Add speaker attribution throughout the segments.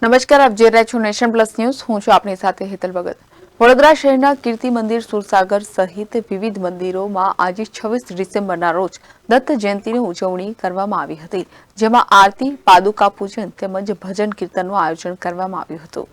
Speaker 1: નમસ્કાર, આપ જોઈ રહ્યા છો નેશન પ્લસ ન્યૂઝ। હું છું આપની સાથે હેતલ ભગત। વડોદરા શહેરના કીર્તિ મંદિર, સુરસાગર સહિત વિવિધ મંદિરોમાં આજે 26 ડિસેમ્બરના રોજ દત્ત જયંતિની ઉજવણી કરવામાં આવી હતી, જેમાં આરતી, પાદુકા પૂજન તેમજ ભજન કીર્તનનું આયોજન કરવામાં આવ્યું હતું।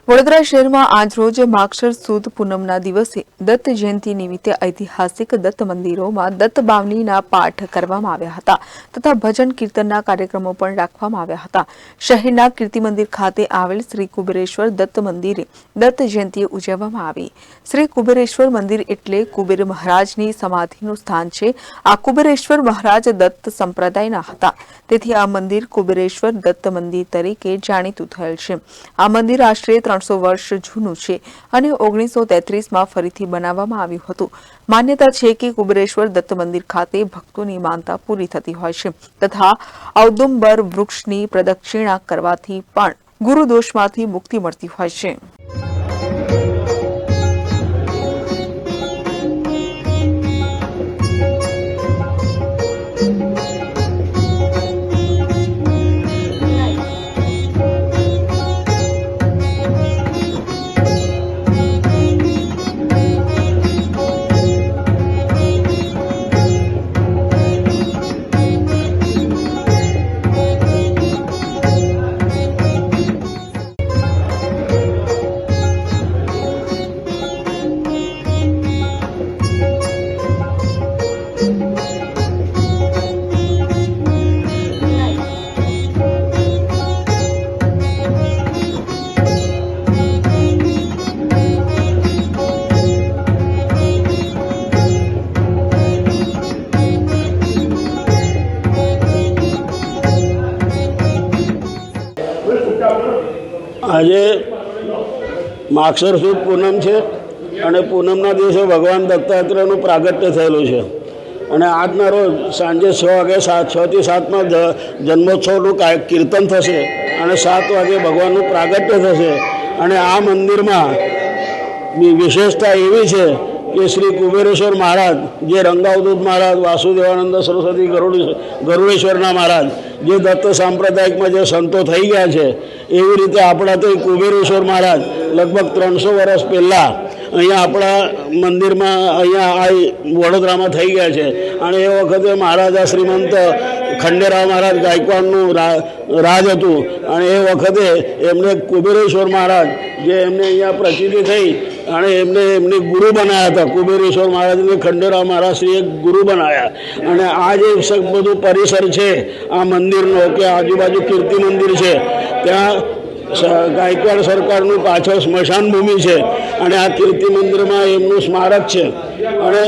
Speaker 1: વડોદરા શહેરમાં આજરોજ માગશર સુદ પૂનમના દિવસે દત્ત જયંતિ નિમિત્તે ઐતિહાસિક દત્ત મંદિરોમાં દત્ત બાવનીના પાઠ કરવામાં આવ્યા હતા તથા ભજન કીર્તનના કાર્યક્રમો પણ રાખવામાં આવ્યા હતા। શહેરના કીર્તિ મંદિર ખાતે આવેલ શ્રી કુબેરેશ્વર દત્ત મંદિરે દત્ત જયંતિ ઉજવવામાં આવી। શ્રી કુબેરેશ્વર મંદિર એટલે કુબેર મહારાજની સમાધિનું સ્થાન છે। આ કુબેરેશ્વર મહારાજ દત્ત સંપ્રદાયના હતા, તેથી આ મંદિર કુબેરેશ્વર દત્ત મંદિર તરીકે જાણીતું થયેલ છે। આ મંદિર આશરે 300 વર્ષ જૂનું છે અને 1933માં ફરીથી બનાવવામાં આવ્યું હતું। માન્યતા છે કે કુબેરેશ્વર દત્ત મંદિર ખાતે ભક્તોની માનતા પૂરી થતી હોય છે તથા ઔદુંબર વૃક્ષની પ્રદક્ષિણા કરવાથી પણ ગુરુદોષમાંથી મુક્તિ મળતી હોય છે।
Speaker 2: આજે માગશર સુદ પૂનમ છે અને પૂનમના દિવસે ભગવાન દત્તાત્રેયનું પ્રાગટ્ય થયેલું છે અને આજના રોજ સાંજે 6 વાગે 6 થી 7માં જન્મોત્સવનું કીર્તન થશે અને 7 વાગે ભગવાનનું પ્રાગટ્ય થશે। અને આ મંદિરમાં વિશેષતા એવી છે કે શ્રી કુબેરેશ્વર મહારાજ, જે રંગાવધૂત મહારાજ, વાસુદેવાનંદ સરસ્વતી ગરુડેશ્વરના મહારાજ, જે દત્ત સાંપ્રદાયિકમાં જે સંતો થઈ ગયા છે, એવી રીતે આપણા તો કુબેરેશ્વર મહારાજ લગભગ 300 વર્ષ પહેલાં અહીંયા આપણા મંદિરમાં અહીંયા આ વડોદરામાં થઈ ગયા છે। અને એ વખતે મહારાજા શ્રીમંત ખંડેરાવ મહારાજ ગાયકવાડનું રાજ હતું અને એ વખતે એમને કુબેરેશ્વર મહારાજ, જે એમને અહીંયા પ્રસિદ્ધિ થઈ અને એમને ગુરુ બનાવ્યા હતા। કુબેરેશ્વર મહારાજને ખંડેરાવ મહારાજશ્રીએ ગુરુ બનાવ્યા। અને આ જે બધું પરિસર છે આ મંદિરનો, કે આજુબાજુ કીર્તિ મંદિર છે, ત્યાં ગાયકવાડ સરકારનું પાછળ સ્મશાન ભૂમિ છે અને આ કીર્તિ મંદિરમાં એમનું સ્મારક છે। અને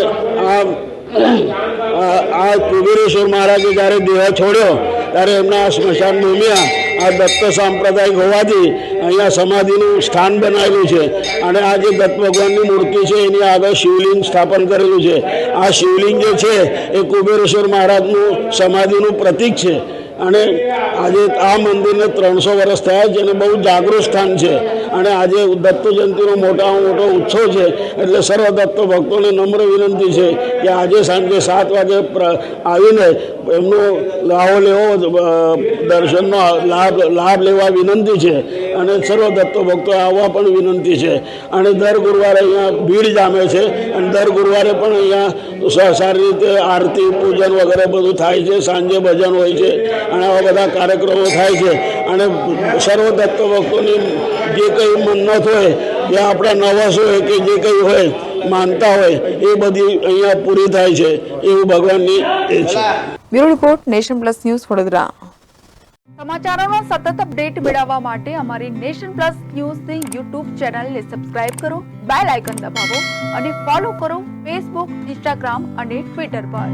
Speaker 2: આ કુબેરેશ્વર મહારાજે જ્યારે દેહ છોડ્યો ત્યારે એમના આ સ્મશાન ભૂમિમાં આ દત્ત સાંપ્રદાયિક હોવાથી અહીંયા સમાધિનું સ્થાન બનાવેલું છે। અને આ જે દત્ત ભગવાનની મૂર્તિ છે એની આગળ શિવલિંગ સ્થાપન કરેલું છે। આ શિવલિંગ જે છે એ કુબેરેશ્વર મહારાજનું સમાધિનું પ્રતીક છે। અને આજે આ મંદિરને 300 વર્ષ થયા છે અને બહુ જાગૃત સ્થાન છે। અને આજે દત્ત જયંતિનો મોટામાં મોટો ઉત્સવ છે, એટલે સર્વ દત્ત ભક્તોને નમ્ર વિનંતી છે કે આજે સાંજે 7 વાગે આવીને એમનો લાવો લેવો, દર્શનનો લાભ લેવા વિનંતી છે અને સર્વ દત્ત ભક્તો આવવા પણ વિનંતી છે। અને દર ગુરુવારે અહીંયા ભીડ જામે છે અને દર ગુરુવારે પણ અહીંયા સારી રીતે આરતી, પૂજન વગેરે બધું થાય છે। સાંજે ભજન હોય છે અને આવા બધા કાર્યક્રમો થાય છે। અને સર્વ દત્ત ભક્તોની જે કંઈ મન્નત હોય ત્યાં આપણા નવાસો હોય કે જે કંઈ હોય માનતા હોય એ બધી અહીંયા પૂરી થાય છે એવું ભગવાનની એ છે.
Speaker 1: Bureau report Nation Plus News Vadodara.
Speaker 3: સમાચારોનો સતત અપડેટ મેળવવા માટે અમારી નેશન પ્લસ ન્યૂઝની યુટ્યુબ ચેનલને સબસ્ક્રાઇબ કરો, બેલ આઇકન દબાવો અને ફોલો કરો ફેસબુક, ઇન્સ્ટાગ્રામ અને ટ્વિટર પર.